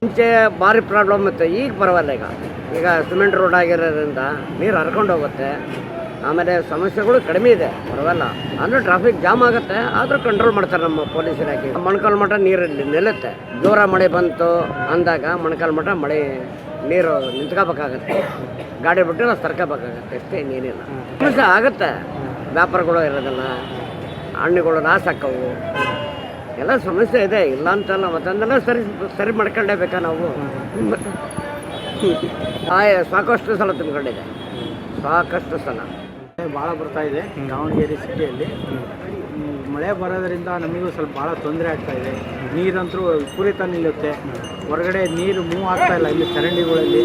ಮುಂಚೆ ಭಾರಿ ಪ್ರಾಬ್ಲಮ್ ಇತ್ತು, ಈಗ ಪರವಾಗಿಲ್ಲ. ಈಗ ಸಿಮೆಂಟ್ ರೋಡ್ ಆಗಿರೋದ್ರಿಂದ ನೀರು ಹರ್ಕೊಂಡು ಹೋಗುತ್ತೆ. ಆಮೇಲೆ ಸಮಸ್ಯೆಗಳು ಕಡಿಮೆ ಇದೆ, ಪರವಾಗಿಲ್ಲ. ಅಂದರೆ ಟ್ರಾಫಿಕ್ ಜಾಮ್ ಆಗುತ್ತೆ, ಆದರೂ ಕಂಟ್ರೋಲ್ ಮಾಡ್ತಾರೆ ನಮ್ಮ ಪೊಲೀಸ್ ಇಲಾಖೆ. ಮೊಣಕಾಲು ಮಠ ನೀರಲ್ಲಿ ನಿಲ್ಲುತ್ತೆ. ಜೋರ ಮಳೆ ಬಂತು ಅಂದಾಗ ಮೊಣಕಾಲು ಮಠ ನೀರು ನಿಂತ್ಕೋಬೇಕಾಗತ್ತೆ. ಗಾಡಿ ಬಿಟ್ಟು ನಾವು ತರ್ಕೋಬೇಕಾಗತ್ತೆ, ಅಷ್ಟೇ, ಇನ್ನೇನಿಲ್ಲ. ಸಮಸ್ಯೆ ಆಗುತ್ತೆ, ವ್ಯಾಪಾರಗಳು ಇರೋದಿಲ್ಲ, ಹಣ್ಣುಗಳು ಲಾಸ್ ಆಕ್ಕವು, ಎಲ್ಲ ಸಮಸ್ಯೆ ಇದೆ. ಇಲ್ಲ ಅಂತಲ್ಲ, ಮತ್ತಂದೆಲ್ಲ ಸರಿ ಮಾಡ್ಕೊಂಡೇಬೇಕಾ ನಾವು. ಸಾಕಷ್ಟು ಸಲ ತುಂಬಿಕೊಂಡಿದೆ, ಸಾಕಷ್ಟು ಸಲ ಭಾಳ ಬರ್ತಾ ಇದೆ ದಾವಣಗೆರೆ ಸಿಟಿಯಲ್ಲಿ. ಮಳೆ ಬರೋದರಿಂದ ನಮಗೂ ಸ್ವಲ್ಪ ಭಾಳ ತೊಂದರೆ ಆಗ್ತಾ ಇದೆ. ನೀರಂತರೂ ವಿಪರೀತ ನಿಲ್ಲುತ್ತೆ, ಹೊರಗಡೆ ನೀರು ಮೂವ್ ಆಗ್ತಾ ಇಲ್ಲ. ಇಲ್ಲಿ ಚರಂಡಿಗಳಲ್ಲಿ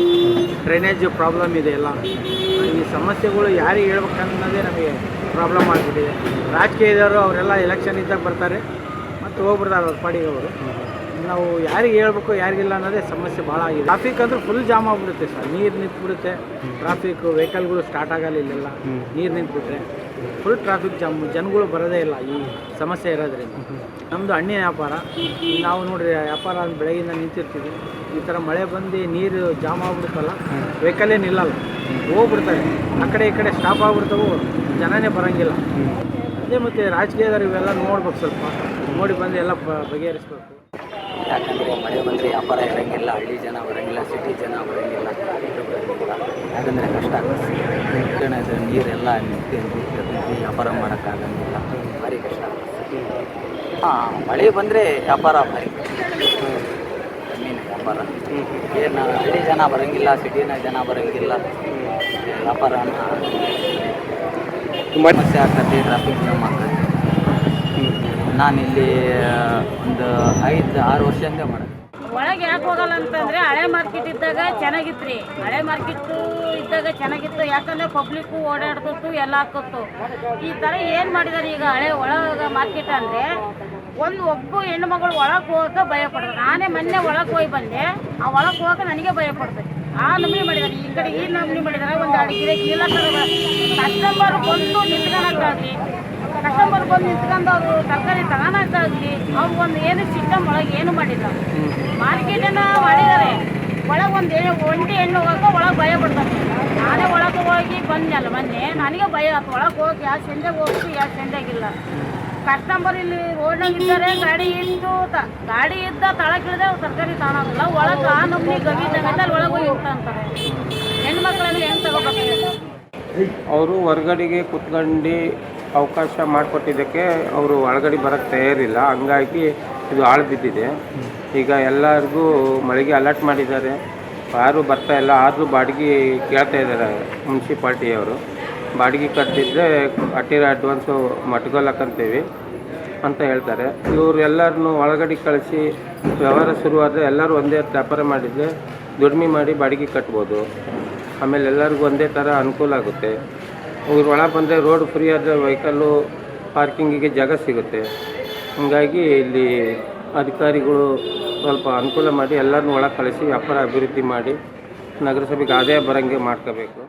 ಡ್ರೈನೇಜ್ ಪ್ರಾಬ್ಲಮ್ ಇದೆ ಎಲ್ಲ. ಈ ಸಮಸ್ಯೆಗಳು ಯಾರಿಗೆ ಹೇಳ್ಬೇಕನ್ನೋದೇ ನಮಗೆ ಪ್ರಾಬ್ಲಮ್ ಆಗಿಬಿಟ್ಟಿದೆ. ರಾಜಕೀಯದವರು ಅವರೆಲ್ಲ ಎಲೆಕ್ಷನ್ ಇದ್ದಾಗ ಬರ್ತಾರೆ ಮತ್ತು ಹೋಗ್ಬಿಡ್ತಾರೆ ಅವ್ರ ಪಾಡಿಗೆ ಅವರು. ನಾವು ಯಾರಿಗೆ ಹೇಳ್ಬೇಕು ಯಾರಿಗಿಲ್ಲ ಅನ್ನೋದೇ ಸಮಸ್ಯೆ ಭಾಳ ಆಗಿದೆ. ಟ್ರಾಫಿಕ್ ಅಂದ್ರೆ ಫುಲ್ ಜಾಮ್ ಆಗಿಬಿಡುತ್ತೆ ಸರ್, ನೀರು ನಿಂತುಬಿಡುತ್ತೆ. ಟ್ರಾಫಿಕ್ ವೆಹಿಕಲ್ಗಳು ಸ್ಟಾರ್ಟ್ ಆಗಲ್ಲ, ಇಲ್ಲೆಲ್ಲ ನೀರು ನಿಂತುಬಿಟ್ರೆ ಫುಲ್ ಟ್ರಾಫಿಕ್ ಜಾಮ್, ಜನಗಳು ಬರೋದೇ ಇಲ್ಲ ಈ ಸಮಸ್ಯೆ ಇರೋದ್ರಿಂದ. ನಮ್ಮದು ಹಣ್ಣಿನ ವ್ಯಾಪಾರ. ನಾವು ನೋಡಿರಿ ವ್ಯಾಪಾರ ಬೆಳಗಿಂದ ನಿಂತಿರ್ತೀವಿ, ಈ ಥರ ಮಳೆ ಬಂದು ನೀರು ಜಾಮ್ ಆಗಿಬಿಡುತ್ತಲ್ಲ, ವೆಹಿಕಲ್ಲೇ ನಿಲ್ಲಲ್ಲ, ಹೋಗ್ಬಿಡ್ತಾರೆ. ಆ ಕಡೆ ಈ ಕಡೆ ಸ್ಟಾಪ್ ಆಗಿಬಿಡ್ತಾವೆ, ಜನನೇ ಬರೋಂಗಿಲ್ಲ. ಅದೇ ಮತ್ತು ರಾಜಕೀಯದವ್ರು ಇವೆಲ್ಲ ನೋಡ್ಬೇಕು, ಸ್ವಲ್ಪ ನೋಡಿ ಬಂದು ಎಲ್ಲ ಬಗೆಹರಿಸ್ಬೇಕು. ಯಾಕಂದರೆ ಮಳೆ ಬಂದರೆ ವ್ಯಾಪಾರ ಇರೋಂಗಿಲ್ಲ, ಹಳ್ಳಿ ಜನ ಬರೋಂಗಿಲ್ಲ, ಸಿಟಿ ಜನ ಬರೋಂಗಿಲ್ಲ, ಯಾಕಂದರೆ ಕಷ್ಟ ಆಗುತ್ತೆ. ನೀರೆಲ್ಲ ನಿಂತಿರ್ತೈತಿ, ವ್ಯಾಪಾರ ಮಾಡೋಕ್ಕಾಗಂಗಿಲ್ಲ, ಭಾರಿ ಕಷ್ಟ ಆಗುತ್ತೆ. ಮಳೆ ಬಂದರೆ ವ್ಯಾಪಾರ ಭಾರಿ ಕಮ್ಮಿನ ವ್ಯಾಪಾರ. ಏನು ಹಳ್ಳಿ ಜನ ಬರೋಂಗಿಲ್ಲ, ಸಿಟಿನ ಜನ ಬರೋಂಗಿಲ್ಲ, ವ್ಯಾಪಾರ ಸಮಸ್ಯೆ ಆಗ್ತದೆ, ಟ್ರಾಫಿಕ್ ಜಾಮ್ ಆಗ್ತದೆ. ನಾನಿಲ್ಲಿ ಒಂದು 5-6 ವರ್ಷದಿಂದ ಮಾಡೋದು. ಒಳಗೆ ಯಾಕೆ ಹೋಗಲ್ಲ ಅಂತಂದರೆ ಹಳೆ ಮಾರ್ಕೆಟ್ ಇದ್ದಾಗ ಚೆನ್ನಾಗಿತ್ತು ರೀ. ಹಳೆ ಮಾರ್ಕೆಟು ಇದ್ದಾಗ ಚೆನ್ನಾಗಿತ್ತು, ಯಾಕಂದರೆ ಪಬ್ಲಿಕ್ಕು ಓಡಾಡ್ಕೊತ್ತು, ಎಲ್ಲ ಹಾಕೋತ್ತು. ಈ ಥರ ಏನು ಮಾಡಿದ್ದಾರೆ ಈಗ ಹಳೆ ಒಳಗೆ ಮಾರ್ಕೆಟ್ ಅಂದರೆ ಒಬ್ಬ ಹೆಣ್ಣು ಮಗಳು ಒಳಗೆ ಹೋಗೋಕೆ ಭಯ ಪಡ್ತಾರೆ. ನಾನೇ ಮೊನ್ನೆ ಒಳಗೆ ಹೋಗಿ ಬಂದೆ, ಆ ಒಳಗೆ ಹೋಗೋಕೆ ನನಗೆ ಭಯ ಪಡ್ತದೆ. ಆ ನಮೂನಿ ಮಾಡಿದ್ದಾರೆ, ಈ ಕಡೆ ಈ ನಮೂನಿ ಮಾಡಿದ್ದಾರೆ. ಒಂದು ಅಡುಗೆ ಕೀಲಕ್ಕದ ಕಸ್ಟಮರ್ ಬಂದು ನಿಂತ್ಕೊಳಕ್ಕಾಗಲಿ, ಕಸ್ಟಮರ್ ಬಂದು ನಿಂತ್ಕೊಂಡು ಅವರು ತರಕಾರಿ ತಗೋಣಕ್ಕಾಗಲಿ, ಅವ್ರು ಒಂದು ಏನು ಸಿಸ್ಟಮ್ ಒಳಗೆ ಏನು ಮಾಡಿಲ್ಲ. ಮಾರ್ಕೆಟನ್ನು ಮಾಡಿದ್ದಾರೆ, ಒಳಗೆ ಒಂಟಿ ಹೆಣ್ಣು ಹೋಗೋಕೆ ಒಳಗೆ ಭಯ ಪಡ್ತಾರೆ. ನಾನೇ ಒಳಗೆ ಹೋಗಿ ಬಂದಲ್ಲ ಮೊನ್ನೆ, ನನಗೆ ಭಯ ಆಯ್ತು ಒಳಗೆ ಹೋಗಿ. ಯಾವ ಸಂಡೆಗೆ ಹೋಗ್ತು, ಯಾವ ಸಂಡೆಗಿಲ್ಲ. ಕಸ್ಟಮರ್ ಇಲ್ಲಿ ರೋಡ್ನಾಗ ಇದ್ದಾರೆ, ಗಾಡಿ ಇದ್ದ ತಳಕಿಳಿದೆ ಅವ್ರು ತರಕಾರಿ ತಗೊಳೋದಿಲ್ಲ. ಒಳಗೆ ಆ ನಮ್ನಿ ಗವಿ ತಗೊಂಡು ಒಳಗೆ ಹೋಗಿ ಅಂತಾರೆ. ಹೆಣ್ಮಕ್ಳಲ್ಲಿ ಹೆಂಗೆ ತಗೋಬೇಕು? ಅವರು ಹೊರಗಡೆಗೆ ಕುತ್ಕೊಂಡು ಅವಕಾಶ ಮಾಡಿಕೊಟ್ಟಿದ್ದಕ್ಕೆ ಅವರು ಒಳಗಡೆ ಬರೋಕ್ಕೆ ತಯಾರಿಲ್ಲ, ಹಂಗಾಗಿ ಇದು ಹಾಳು ಬಿದ್ದಿದೆ. ಈಗ ಎಲ್ಲರಿಗೂ ಮಳೆಗೆ ಅಲರ್ಟ್ ಮಾಡಿದ್ದಾರೆ, ಯಾರು ಬರ್ತಾ ಇಲ್ಲ. ಆದರೂ ಬಾಡಿಗೆ ಕೇಳ್ತಾ ಇದ್ದಾರೆ ಮುನ್ಸಿಪಾಲ್ಟಿಯವರು. ಬಾಡಿಗೆ ಕಟ್ಟಿದ್ರೆ ಅಟ್ಟಿರೋ ಅಡ್ವಾನ್ಸು ಮಟ್ಕೊಳಕ್ಕಂತೀವಿ ಅಂತ ಹೇಳ್ತಾರೆ. ಇವರು ಎಲ್ಲರನ್ನೂ ಒಳಗಡೆ ಕಳಿಸಿ ವ್ಯವಹಾರ ಶುರುವಾದರೆ ಎಲ್ಲರೂ ಒಂದೇ ವ್ಯಾಪಾರ ಮಾಡಿದರೆ ದುಡಿಮೆ ಮಾಡಿ ಬಾಡಿಗೆ ಕಟ್ಬೋದು. ಆಮೇಲೆ ಎಲ್ಲರಿಗೂ ಒಂದೇ ಥರ ಅನುಕೂಲ ಆಗುತ್ತೆ. ಇವ್ರು ಒಳ ಬಂದರೆ ರೋಡ್ ಫ್ರೀ ಆದರೆ ವೆಹಿಕಲ್ಲು ಪಾರ್ಕಿಂಗಿಗೆ ಜಾಗ ಸಿಗುತ್ತೆ. ಹೀಗಾಗಿ ಇಲ್ಲಿ ಅಧಿಕಾರಿಗಳು ಸ್ವಲ್ಪ ಅನುಕೂಲ ಮಾಡಿ ಎಲ್ಲರನ್ನೂ ಒಳಗೆ ಕಳಿಸಿ ವ್ಯಾಪಾರ ಅಭಿವೃದ್ಧಿ ಮಾಡಿ ನಗರಸಭೆಗೆ ಆದಾಯ ಬರೋಂಗೆ ಮಾಡ್ಕೋಬೇಕು.